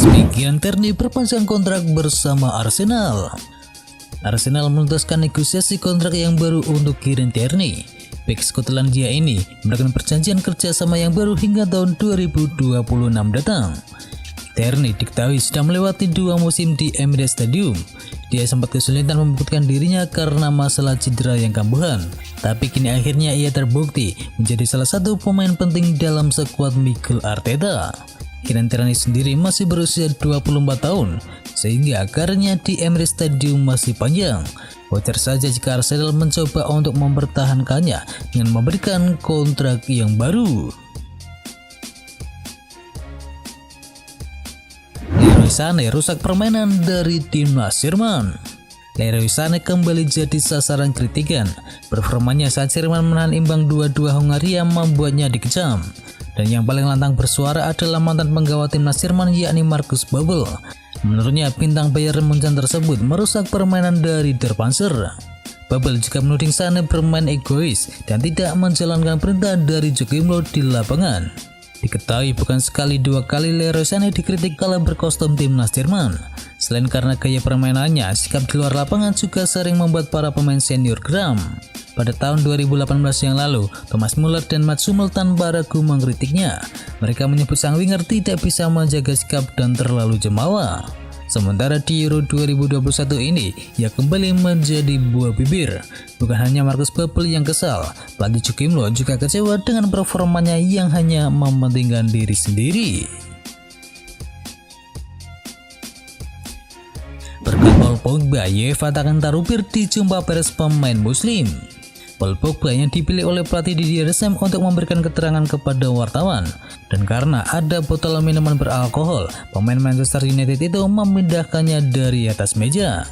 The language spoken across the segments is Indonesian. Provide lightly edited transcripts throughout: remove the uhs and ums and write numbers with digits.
Miguel Tierney perpanjang kontrak bersama Arsenal. Arsenal menuntaskan negosiasi kontrak yang baru untuk Kieran Tierney. Bek Skotlandia ini melakukan perjanjian kerjasama yang baru hingga tahun 2026 datang. Tierney diketahui sudah melewati 2 musim di Emirates Stadium. Dia sempat kesulitan membuktikan dirinya karena masalah cedera yang kambuhan. Tapi kini akhirnya ia terbukti menjadi salah satu pemain penting dalam skuad Mikel Arteta. Kieran Tierney sendiri masih berusia 24 tahun, sehingga karirnya di Emirates Stadium masih panjang. Wajar saja jika Arsenal mencoba untuk mempertahankannya dengan memberikan kontrak yang baru. Leroy Sané rusak permainan dari timnas Jerman. Leroy Sané kembali jadi sasaran kritikan. Performanya saat Jerman menahan imbang 2-2 Hongaria membuatnya dikecam. Dan yang paling lantang bersuara adalah mantan penggawa timnas Jerman yakni Markus Babbel. Menurutnya bintang Bayern Munchen tersebut merusak permainan dari Der Panzer. Babbel juga menuding Sané bermain egois dan tidak menjalankan perintah dari Joachim Löw di lapangan. Diketahui bukan sekali 2 kali Leroy Sané dikritik kala berkostum timnas Jerman. Selain karena gaya permainannya, sikap di luar lapangan juga sering membuat para pemain senior geram. Pada tahun 2018 yang lalu, Thomas Müller dan Mats Hummels tanpa ragu mengkritiknya. Mereka menyebut sang winger tidak bisa menjaga sikap dan terlalu jemawa. Sementara di Euro 2021 ini, ia kembali menjadi buah bibir. Bukan hanya Markus Babbel yang kesal, pelatih Joachim Löw juga kecewa dengan performanya yang hanya mementingkan diri sendiri. Berkat Paul Pogba, UEFA tak akan taruhir di jumpa pers pemain Muslim. Paul Pogba yang dipilih oleh pelatih Didier Deschamps untuk memberikan keterangan kepada wartawan. Dan karena ada botol minuman beralkohol, pemain Manchester United itu memindahkannya dari atas meja.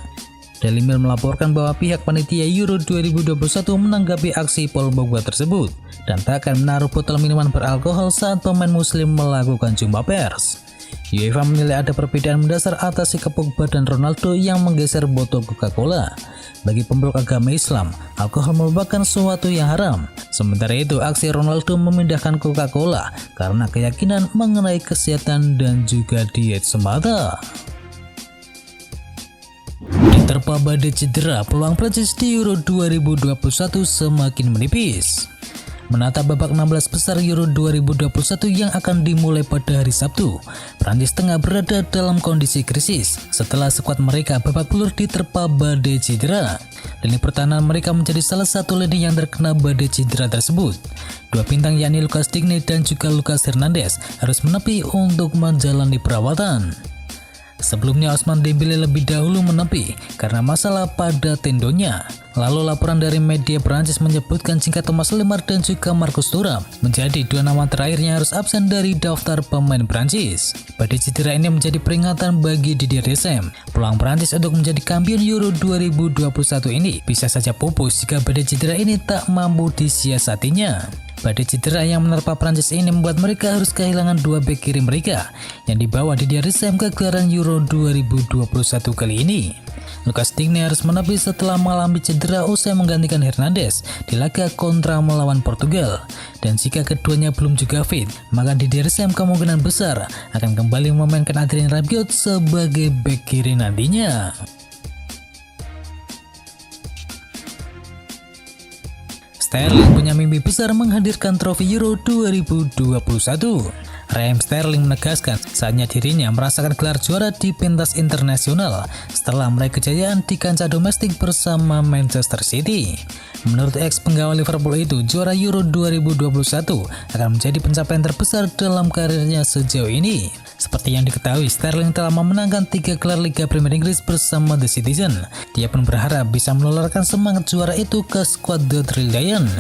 Daily Mail melaporkan bahwa pihak panitia Euro 2021 menanggapi aksi Paul Pogba tersebut dan tak akan menaruh botol minuman beralkohol saat pemain Muslim melakukan jumpa pers. UEFA menilai ada perbedaan mendasar atas sikap Pogba dan Ronaldo yang menggeser botol Coca-Cola. Bagi pemeluk agama Islam, alkohol merupakan sesuatu yang haram. Sementara itu, aksi Ronaldo memindahkan Coca-Cola karena keyakinan mengenai kesehatan dan juga diet semata. Diterpa badai cedera, peluang Prancis di Euro 2021 semakin menipis. Menata babak 16 besar Euro 2021 yang akan dimulai pada hari Sabtu, Prancis tengah berada dalam kondisi krisis setelah skuad mereka babak belur diterpa badai cedera. Lini pertahanan mereka menjadi salah satu lini yang terkena badai cedera tersebut. Dua bintang yakni Lucas Digne dan juga Lucas Hernandez harus menepi untuk menjalani perawatan. Sebelumnya Ousmane Dembélé lebih dahulu menepi karena masalah pada tendonnya. Lalu laporan dari media Prancis menyebutkan jika Thomas Lemar dan juga Marcus Thuram menjadi 2 nama terakhir yang harus absen dari daftar pemain Prancis. Badai cedera ini menjadi peringatan bagi Didier Deschamps. Peluang Prancis untuk menjadi kampion Euro 2021 ini bisa saja pupus jika badai cedera ini tak mampu disiasatinya. Badai cedera yang menerpa Prancis ini membuat mereka harus kehilangan 2 bek kiri mereka yang dibawa Didier Deschamps ke gelaran Euro 2021 kali ini. Lucas Digne harus menepi setelah mengalami cedera usai menggantikan Hernandez di laga kontra melawan Portugal. Dan jika keduanya belum juga fit, maka Didier Deschamps kemungkinan besar akan kembali memainkan Adrien Rabiot sebagai bek kiri nantinya. Sterling punya mimpi besar menghadirkan trofi Euro 2021. Raheem Sterling menegaskan saatnya dirinya merasakan gelar juara di pentas internasional setelah meraih kejayaan di kancah domestik bersama Manchester City. Menurut ex penggawa Liverpool itu, juara Euro 2021 akan menjadi pencapaian terbesar dalam karirnya sejauh ini. Seperti yang diketahui, Sterling telah memenangkan 3 gelar Liga Premier Inggris bersama The Citizen. Dia pun berharap bisa menularkan semangat juara itu ke skuad The Three Lions.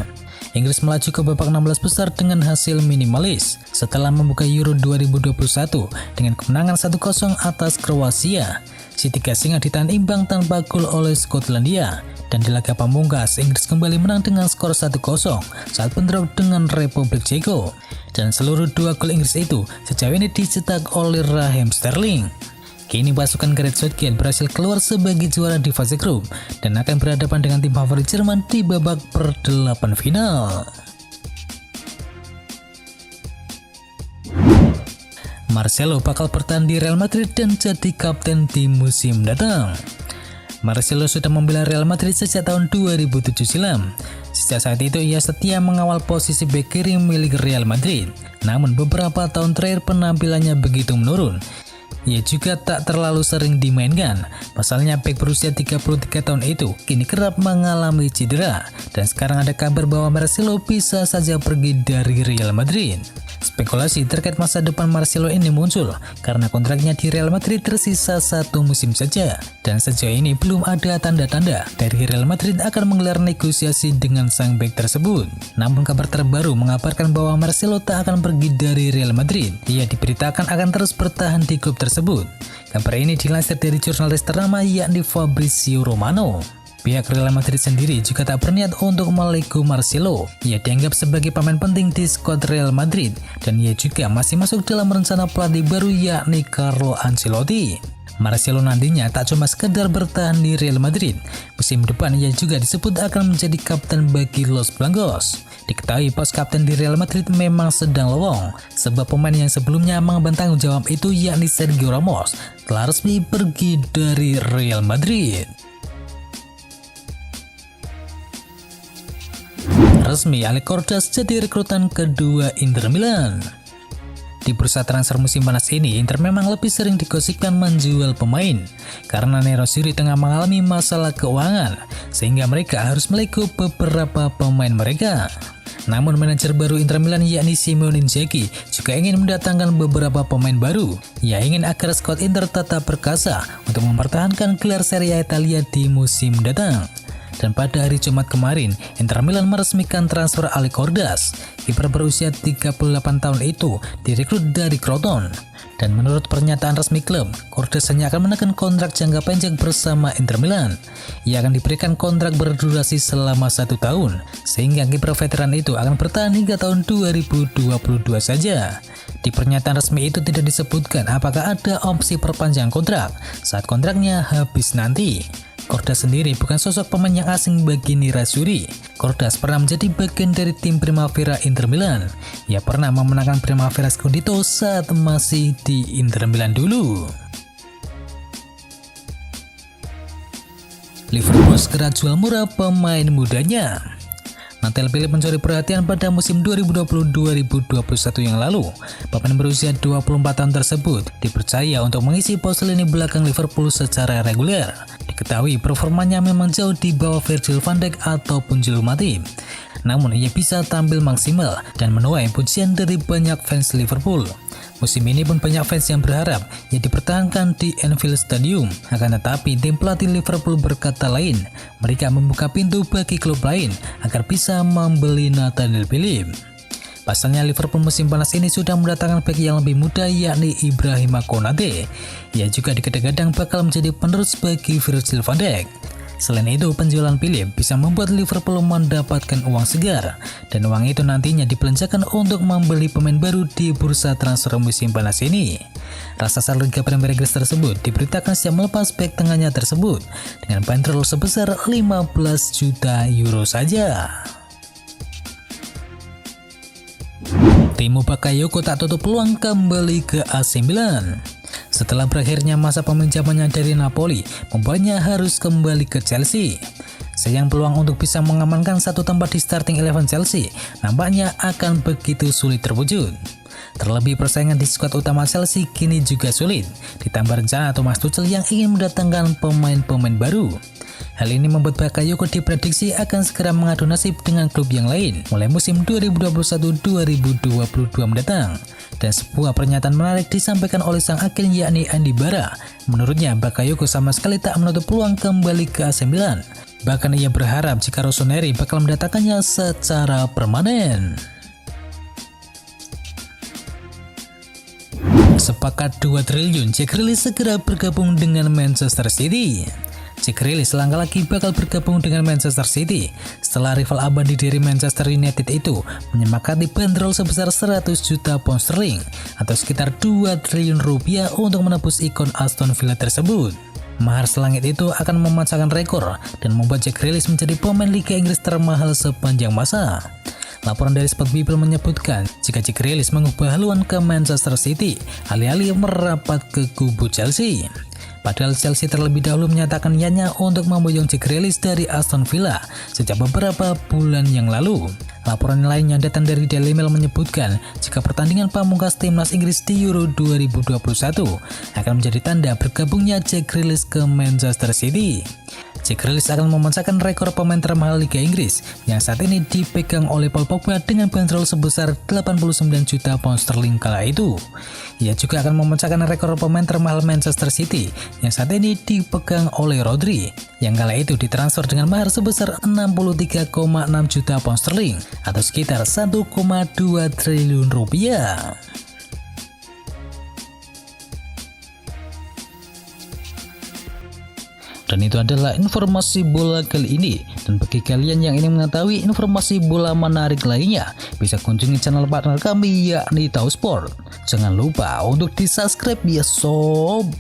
Inggris melaju ke babak 16 besar dengan hasil minimalis setelah membuka Euro 2021 dengan kemenangan 1-0 atas Kroasia. Si tiga singa ditahan imbang tanpa gol oleh Skotlandia, dan di laga pamungkas Inggris kembali menang dengan skor 1-0 saat bentrok dengan Republik Ceko. Dan seluruh 2 gol Inggris itu sejauh ini dicetak oleh Raheem Sterling. Kini pasukan Gareth Southgate berhasil keluar sebagai juara di fase grup dan akan berhadapan dengan tim favorit Jerman di babak per-8 final. Marcelo bakal bertahan di Real Madrid dan jadi kapten di musim datang. Marcelo sudah membela Real Madrid sejak tahun 2007 silam. Sejak saat itu ia setia mengawal posisi bek kiri milik Real Madrid. Namun beberapa tahun terakhir penampilannya begitu menurun. Ia juga tak terlalu sering dimainkan. Pasalnya bek berusia 33 tahun itu kini kerap mengalami cedera. Dan sekarang ada kabar bahwa Marcelo bisa saja pergi dari Real Madrid. Spekulasi terkait masa depan Marcelo ini muncul karena kontraknya di Real Madrid tersisa 1 musim saja. Dan sejauh ini belum ada tanda-tanda dari Real Madrid akan menggelar negosiasi dengan sang bek tersebut. Namun kabar terbaru mengabarkan bahwa Marcelo tak akan pergi dari Real Madrid. Ia diberitakan akan terus bertahan di klub tersebut. Kabar ini dilansir dari jurnalis ternama yakni Fabrizio Romano. Pihak Real Madrid sendiri juga tak berniat untuk melego Marcelo. Ia dianggap sebagai pemain penting di skuad Real Madrid dan ia juga masih masuk dalam rencana pelatih baru yakni Carlo Ancelotti. Marcelo nantinya tak cuma sekedar bertahan di Real Madrid. Musim depan ia juga disebut akan menjadi kapten bagi Los Blancos. Diketahui pos kapten di Real Madrid memang sedang lowong, sebab pemain yang sebelumnya mengemban tanggung jawab itu yakni Sergio Ramos telah resmi pergi dari Real Madrid. Resmi Alex Cordas jadi rekrutan kedua Inter Milan. Di bursa transfer musim panas ini, Inter memang lebih sering digosipkan menjual pemain karena Nerazzurri tengah mengalami masalah keuangan sehingga mereka harus melego beberapa pemain mereka. Namun manajer baru Inter Milan yakni Simone Inzaghi juga ingin mendatangkan beberapa pemain baru. Ia ingin agar skuad Inter tetap perkasa untuk mempertahankan gelar Serie A Italia di musim datang. Dan pada hari Jumat kemarin, Inter Milan meresmikan transfer Alex Cordas. Kiper berusia 38 tahun itu direkrut dari Crotone. Dan menurut pernyataan resmi klub, Cordas hanya akan menekan kontrak jangka panjang bersama Inter Milan. Ia akan diberikan kontrak berdurasi selama 1 tahun, sehingga kiper veteran itu akan bertahan hingga tahun 2022 saja. Di pernyataan resmi itu tidak disebutkan apakah ada opsi perpanjangan kontrak saat kontraknya habis nanti. Cordas sendiri bukan sosok pemain yang asing bagi Nerazzurri. Cordas pernah menjadi bagian dari tim Primavera Inter Milan. Ia pernah memenangkan Primavera Scudetto saat masih di Inter Milan dulu. Liverpool segera jual murah pemain mudanya. Nantel Philip mencuri perhatian pada musim 2020-2021 yang lalu. Pemain berusia 24 tahun tersebut dipercaya untuk mengisi pos lini belakang Liverpool secara reguler. Diketahui performanya memang jauh di bawah Virgil van Dijk ataupun Joel Matip. Namun ia bisa tampil maksimal dan menuai pujian dari banyak fans Liverpool. Musim ini pun banyak fans yang berharap ia dipertahankan di Anfield Stadium. Akan tetapi tim pelatih Liverpool berkata lain. Mereka membuka pintu bagi klub lain agar bisa membeli Nathaniel Philip. Pasalnya Liverpool musim panas ini sudah mendatangkan bek yang lebih muda yakni Ibrahima Konate. Ia juga digadang-gadang bakal menjadi penerus bagi Virgil van Dijk. Selain itu, penjualan Philip bisa membuat Liverpool mendapatkan uang segar, dan uang itu nantinya dibelanjakan untuk membeli pemain baru di bursa transfer musim panas ini. Raksasa Liga Premier Inggris tersebut diberitakan siap melepas bek tengahnya tersebut dengan bandrol sebesar 15 juta euro saja. Timo Bakayoko tak tutup peluang kembali ke AC Milan. Setelah berakhirnya masa peminjamannya dari Napoli, membuatnya harus kembali ke Chelsea. Sayang peluang untuk bisa mengamankan satu tempat di starting 11 Chelsea nampaknya akan begitu sulit terwujud. Terlebih persaingan di skuad utama Chelsea kini juga sulit, ditambah rencana Thomas Tuchel yang ingin mendatangkan pemain-pemain baru. Hal ini membuat Bakayoko diprediksi akan segera mengadu nasib dengan klub yang lain mulai musim 2021-2022 mendatang. Dan sebuah pernyataan menarik disampaikan oleh sang agen yakni Andy Bara. Menurutnya Bakayoko sama sekali tak menutup peluang kembali ke AC Milan. Bahkan ia berharap jika Rossoneri bakal mendatangkannya secara permanen. Sepakat 2 triliun, Jack Grealish segera bergabung dengan Manchester City. Jack Grealish selangkah lagi bakal bergabung dengan Manchester City setelah rival abadi dari Manchester United itu menyepakati bandrol sebesar 100 juta pound sterling atau sekitar 2 triliun rupiah untuk menebus ikon Aston Villa tersebut. Mahar selangit itu akan memecahkan rekor dan membuat Jack Grealish menjadi pemain Liga Inggris termahal sepanjang masa. Laporan dari Sport Bible menyebutkan jika Jack Grealish mengubah haluan ke Manchester City, alih-alih merapat ke kubu Chelsea. Padahal Chelsea terlebih dahulu menyatakan ianya untuk memboyong Jack Grealish dari Aston Villa sejak beberapa bulan yang lalu. Laporan lain yang datang dari Daily Mail menyebutkan jika pertandingan pamungkas timnas Inggris di Euro 2021 akan menjadi tanda bergabungnya Jack Grealish ke Manchester City. Jack Grealish akan memecahkan rekor pemain termahal Liga Inggris yang saat ini dipegang oleh Paul Pogba dengan bandrol sebesar 89 juta pound sterling kala itu. Ia juga akan memecahkan rekor pemain termahal Manchester City yang saat ini dipegang oleh Rodri yang kala itu ditransfer dengan mahar sebesar 63,6 juta pound sterling atau sekitar 1,2 triliun rupiah. Dan itu adalah informasi bola kali ini. Dan bagi kalian yang ingin mengetahui informasi bola menarik lainnya, bisa kunjungi channel partner kami yakni Tahu Sport. Jangan lupa untuk di subscribe ya sob.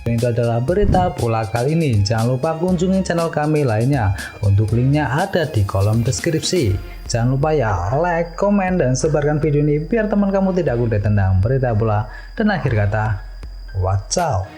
Dan itu adalah berita bola kali ini. Jangan lupa kunjungi channel kami lainnya. Untuk linknya ada di kolom deskripsi. Jangan lupa ya like, komen, dan sebarkan video ini biar teman kamu tidak gundul tentang berita bola. Dan akhir kata, watch out.